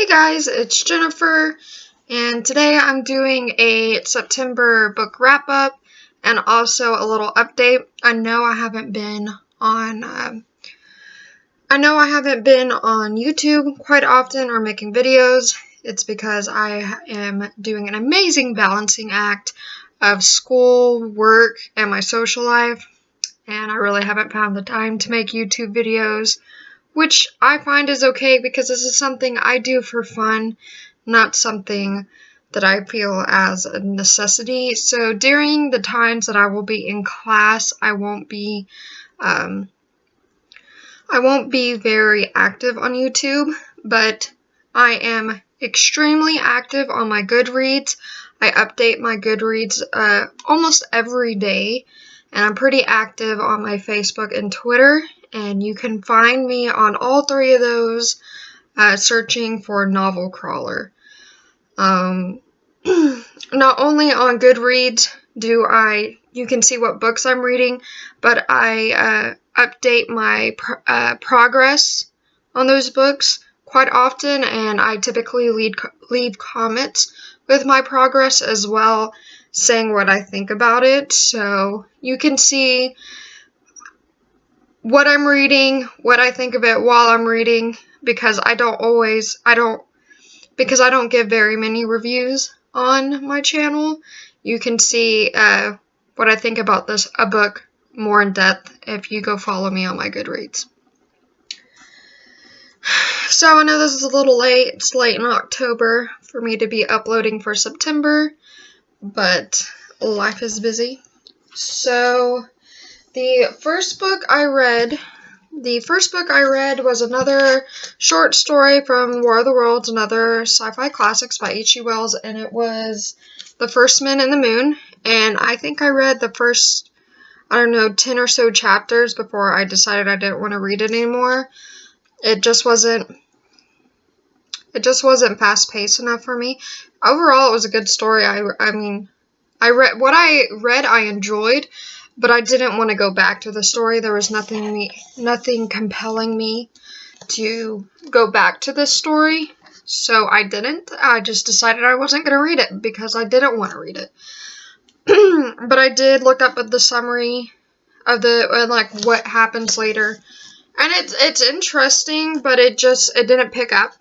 guys, it's Jennifer, and today I'm doing a September book wrap-up and also a little update. I know I haven't been on YouTube quite often or making videos. It's because I am doing an amazing balancing act of school, work, and my social life, and I really haven't found the time to make YouTube videos, which I find is okay because this is something I do for fun, not something that I feel as a necessity. So during the times that I will be in class, I won't be very active on YouTube, but I am extremely active on my Goodreads. I update my Goodreads almost every day, and I'm pretty active on my Facebook and Twitter. And you can find me on all three of those searching for Novel Crawler. Not only on Goodreads you can see what books I'm reading, but I update my progress on those books quite often, and I typically leave comments with my progress as well, saying what I think about it. So you can see what I'm reading, what I think of it while I'm reading, because I don't give very many reviews on my channel. You can see what I think about a book more in depth if you go follow me on my Goodreads. So I know this is a little late. It's late in October for me to be uploading for September, but life is busy. So the first book I read was another short story from War of the Worlds, another sci-fi classics by H.G. Wells, and it was The First Men in the Moon. And I think I read the first, 10 or so chapters before I decided I didn't want to read it anymore. It just wasn't fast-paced enough for me. Overall, it was a good story. I enjoyed, but I didn't want to go back to the story. There was nothing compelling me to go back to this story, so I didn't. I just decided I wasn't going to read it because I didn't want to read it. But I did look up at the summary of what happens later, and it's interesting, but it didn't pick up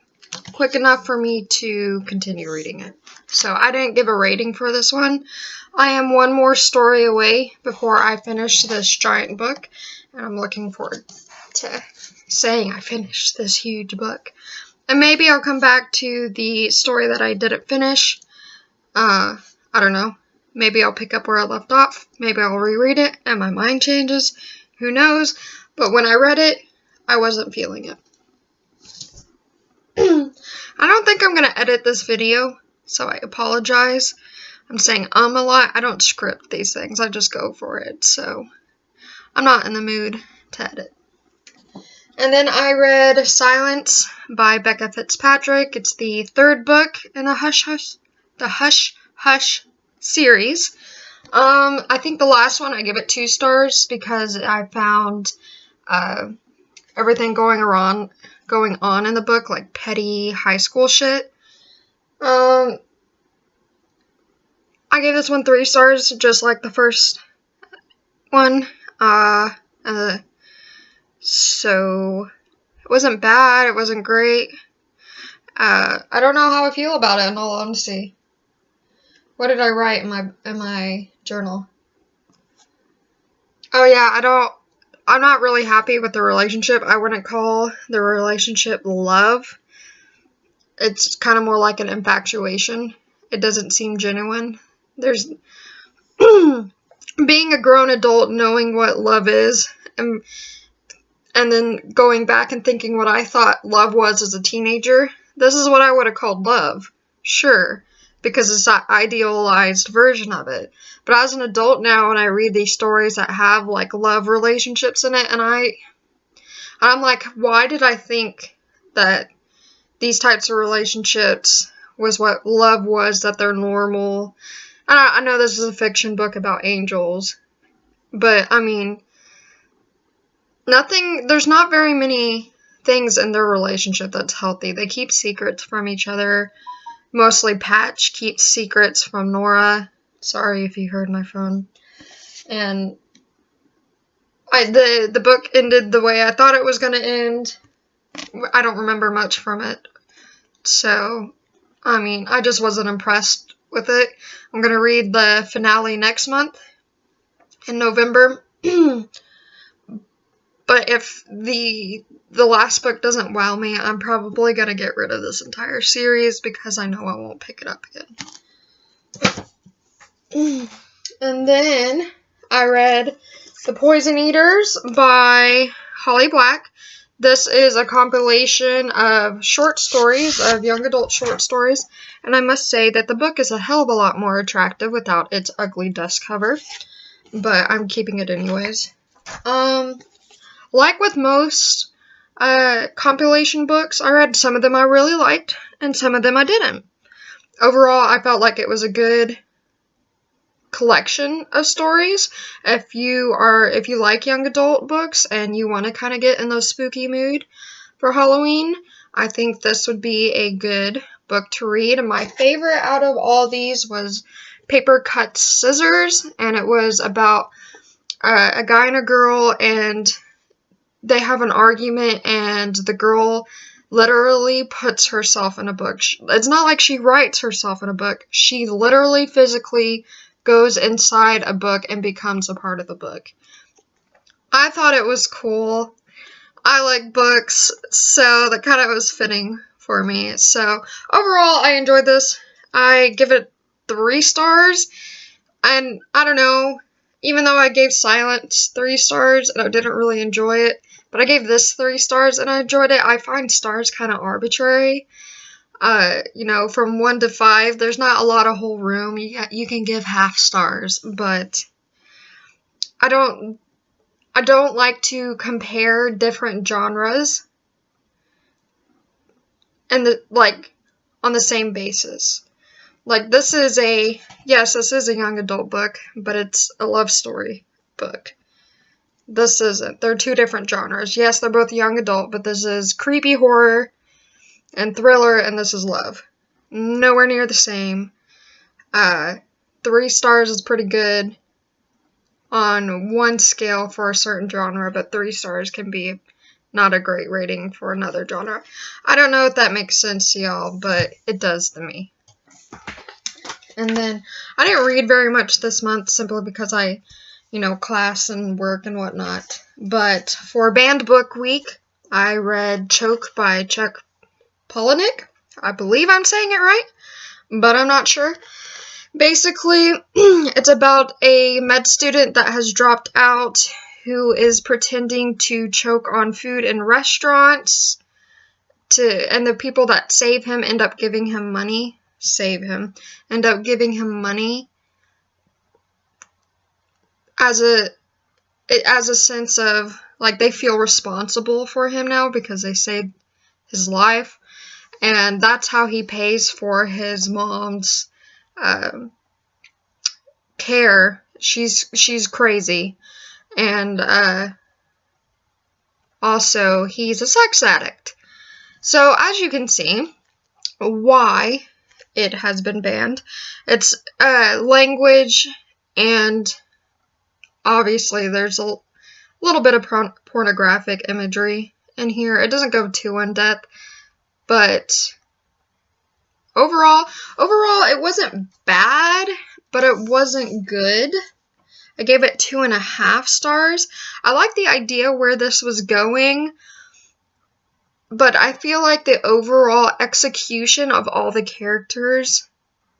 quick enough for me to continue reading it. So I didn't give a rating for this one. I am one more story away before I finish this giant book, and I'm looking forward to saying I finished this huge book. And maybe I'll come back to the story that I didn't finish. I don't know. Maybe I'll pick up where I left off. Maybe I'll reread it and my mind changes. Who knows? But when I read it, I wasn't feeling it. I don't think I'm going to edit this video, so I apologize. I'm saying a lot. I don't script these things. I just go for it, so I'm not in the mood to edit. And then I read Silence by Becca Fitzpatrick. It's the third book in the Hush Hush series. I think the last one I give it 2 stars because I found everything going on in the book, like petty high school shit. I gave this one 3 stars, just like the first one. So it wasn't bad, it wasn't great. I don't know how I feel about it, in all honesty. What did I write in my journal? Oh yeah, I'm not really happy with the relationship. I wouldn't call the relationship love. It's kind of more like an infatuation. It doesn't seem genuine. There's being a grown adult, knowing what love is, and then going back and thinking what I thought love was as a teenager. This is what I would have called love. Sure, because it's that idealized version of it. But as an adult now, when I read these stories that have like love relationships in it, and I'm like, why did I think that these types of relationships was what love was, that they're normal? I know this is a fiction book about angels, but I mean, there's not very many things in their relationship that's healthy. They keep secrets from each other. Mostly Patch keeps secrets from Nora. Sorry if you heard my phone. And the book ended the way I thought it was going to end. I don't remember much from it. So, I mean, I just wasn't impressed with it. I'm going to read the finale next month in November. But if the last book doesn't wow me, I'm probably going to get rid of this entire series because I know I won't pick it up again. And then I read The Poison Eaters by Holly Black. This is a compilation of short stories, of young adult short stories, and I must say that the book is a hell of a lot more attractive without its ugly dust cover, but I'm keeping it anyways. Like with most compilation books, I read some of them I really liked, and some of them I didn't. Overall, I felt like it was a good collection of stories. If you like young adult books and you want to kind of get in the spooky mood for Halloween, I think this would be a good book to read. And my favorite out of all these was Paper Cut Scissors, and it was about a guy and a girl, and they have an argument, and the girl literally puts herself in a book. It's not like she writes herself in a book. She literally physically goes inside a book and becomes a part of the book. I thought it was cool. I like books, so that kind of was fitting for me. So overall, I enjoyed this. I give it 3 stars, and I don't know, even though I gave Silence 3 stars and I didn't really enjoy it, but I gave this 3 stars and I enjoyed it. I find stars kind of arbitrary. From 1 to 5, there's not a lot of whole room. You can give half stars, but I don't like to compare different genres and on the same basis. Like, this is a young adult book, but it's a love story book. This isn't. They're 2 different genres. Yes, they're both young adult, but this is creepy horror and thriller, and this is love. Nowhere near the same. 3 stars is pretty good on one scale for a certain genre, but 3 stars can be not a great rating for another genre. I don't know if that makes sense to y'all, but it does to me. And then, I didn't read very much this month simply because I, class and work and whatnot. But for Banned Book Week, I read Choke by Chuck Palahniuk. I believe I'm saying it right, but I'm not sure. Basically, it's about a med student that has dropped out who is pretending to choke on food in restaurants, and the people that save him end up giving him money. End up giving him money as a sense of, like, they feel responsible for him now because they saved his life. And that's how he pays for his mom's care. She's crazy. And also, he's a sex addict. So, as you can see, why it has been banned. It's language, and obviously there's a little bit of pornographic imagery in here. It doesn't go too in-depth, but overall it wasn't bad, but it wasn't good. I gave it 2.5 stars. I like the idea where this was going, but I feel like the overall execution of all the characters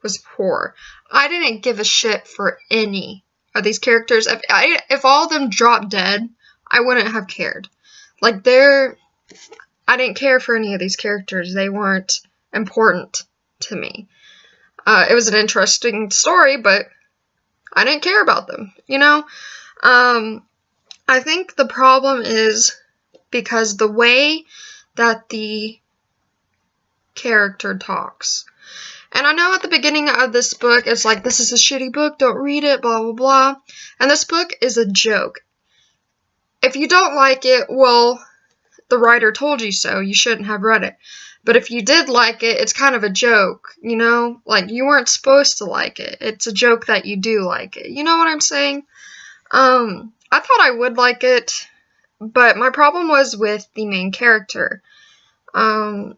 was poor. I didn't give a shit for any of these characters. If all of them dropped dead, I wouldn't have cared. Like, I didn't care for any of these characters. They weren't important to me. It was an interesting story, but I didn't care about them, I think the problem is because the way that the character talks. And I know at the beginning of this book, it's like, this is a shitty book, don't read it, blah, blah, blah. And this book is a joke. If you don't like it, well, the writer told you so. You shouldn't have read it. But if you did like it, it's kind of a joke, you know? Like, you weren't supposed to like it. It's a joke that you do like it. You know what I'm saying? I thought I would like it, but my problem was with the main character. And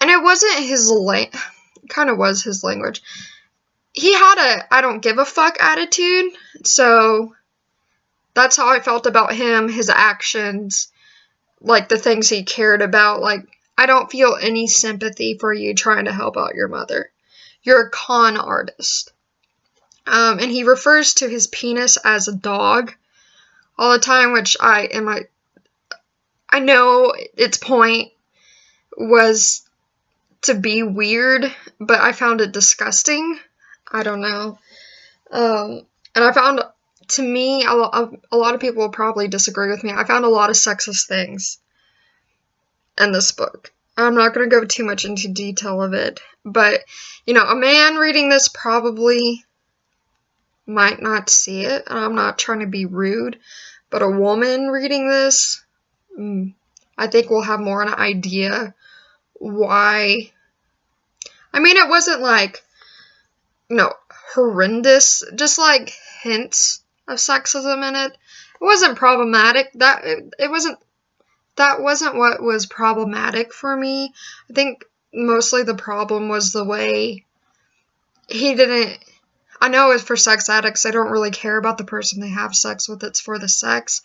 it wasn't his kind of was his language. He had a I don't give a fuck attitude, so that's how I felt about him, his actions, like the things he cared about. Like, I don't feel any sympathy for you trying to help out your mother. You're a con artist. And he refers to his penis as a dog all the time, which I know its point was to be weird, but I found it disgusting. I don't know. And I found, to me, a lot of people will probably disagree with me. I found a lot of sexist things in this book. I'm not going to go too much into detail of it, but, you know, a man reading this probably might not see it, and I'm not trying to be rude, but a woman reading this, I think will have more an idea why. I mean, it wasn't like, horrendous, just like hints of sexism in it. It wasn't problematic. That wasn't what was problematic for me. I think mostly the problem was the way he didn't. I know it's for sex addicts. I don't really care about the person they have sex with. It's for the sex.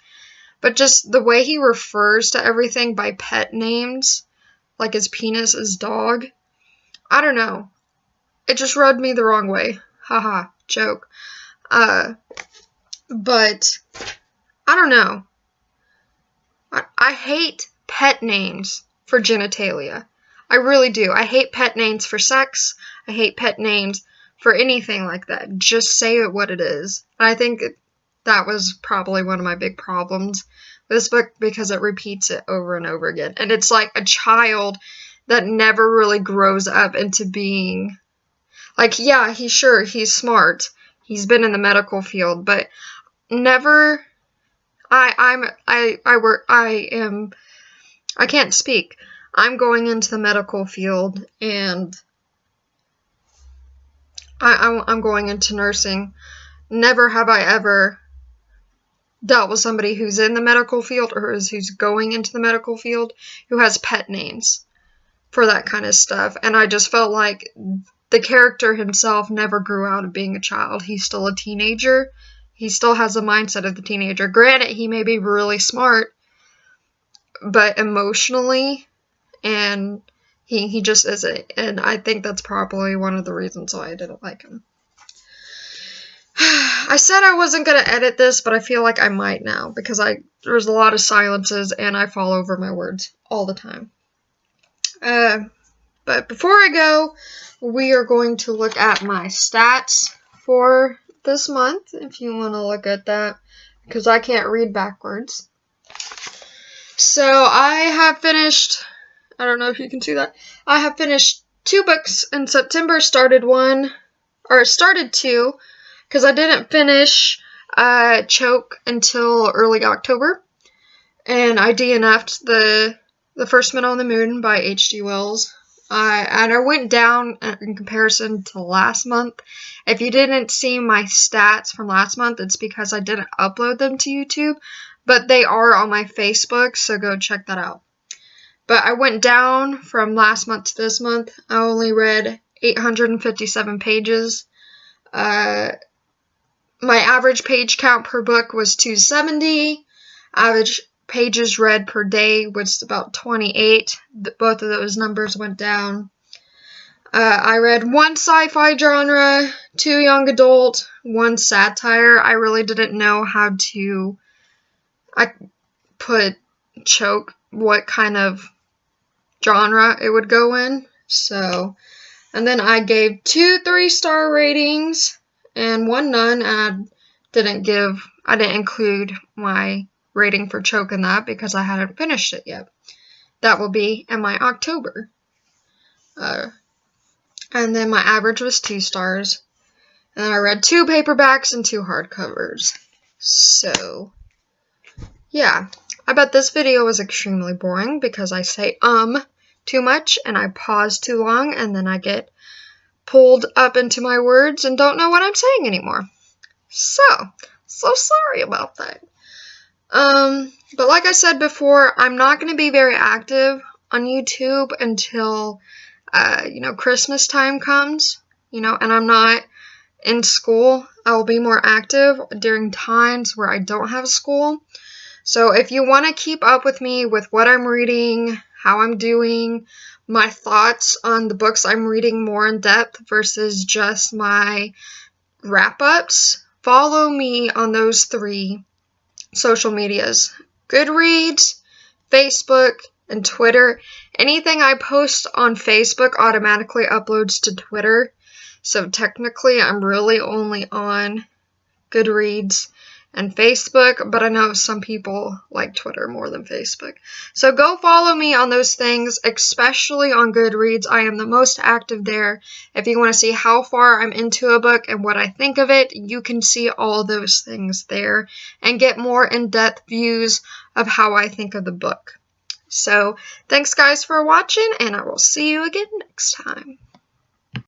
But just the way he refers to everything by pet names, like his penis is dog. I don't know. It just rubbed me the wrong way. Haha, joke. But I don't know. I hate pet names for genitalia. I really do. I hate pet names for sex. I hate pet names for anything like that. Just say it what it is. And I think that was probably one of my big problems with this book, because it repeats it over and over again. And it's like a child that never really grows up into being, like, yeah, he's smart. He's been in the medical field, but never, I can't speak. I'm going into the medical field, and I'm going into nursing. Never have I ever dealt with somebody who's in the medical field or who's going into the medical field who has pet names for that kind of stuff. And I just felt like the character himself never grew out of being a child. He's still a teenager. He still has the mindset of the teenager. Granted, he may be really smart, but emotionally, and he just isn't. And I think that's probably one of the reasons why I didn't like him. I said I wasn't going to edit this, but I feel like I might now, because there's a lot of silences, and I fall over my words all the time. But before I go, we are going to look at my stats for this month, if you want to look at that, because I can't read backwards. So I have finished, I don't know if you can see that, I have finished 2 books in September, started 2, because I didn't finish Choke until early October, and I DNF'd the First Men on the Moon by H.G. Wells. And I went down in comparison to last month. If you didn't see my stats from last month, it's because I didn't upload them to YouTube, but they are on my Facebook, so go check that out. But I went down from last month to this month. I only read 857 pages. My average page count per book was 270. Average pages read per day was about 28. Both of those numbers went down. I read 1 sci-fi genre, 2 young adult, 1 satire. I really didn't know how to put Choke, what kind of genre it would go in. So, and then I gave 2 3-star ratings and 1 none. And I didn't include my rating for Choke in that because I hadn't finished it yet. That will be in my October. And then my average was 2 stars. And I read 2 paperbacks and 2 hardcovers. So, yeah. I bet this video was extremely boring because I say too much and I pause too long and then I get pulled up into my words and don't know what I'm saying anymore. So sorry about that. But like I said before, I'm not going to be very active on YouTube until, Christmas time comes, and I'm not in school. I will be more active during times where I don't have school. So if you want to keep up with me with what I'm reading, how I'm doing, my thoughts on the books I'm reading more in depth versus just my wrap-ups, follow me on those 3 social medias. Goodreads, Facebook, and Twitter. Anything I post on Facebook automatically uploads to Twitter. So technically I'm really only on Goodreads and Facebook, but I know some people like Twitter more than Facebook. So go follow me on those things, especially on Goodreads. I am the most active there. If you want to see how far I'm into a book and what I think of it, you can see all those things there and get more in-depth views of how I think of the book. So thanks guys for watching, and I will see you again next time.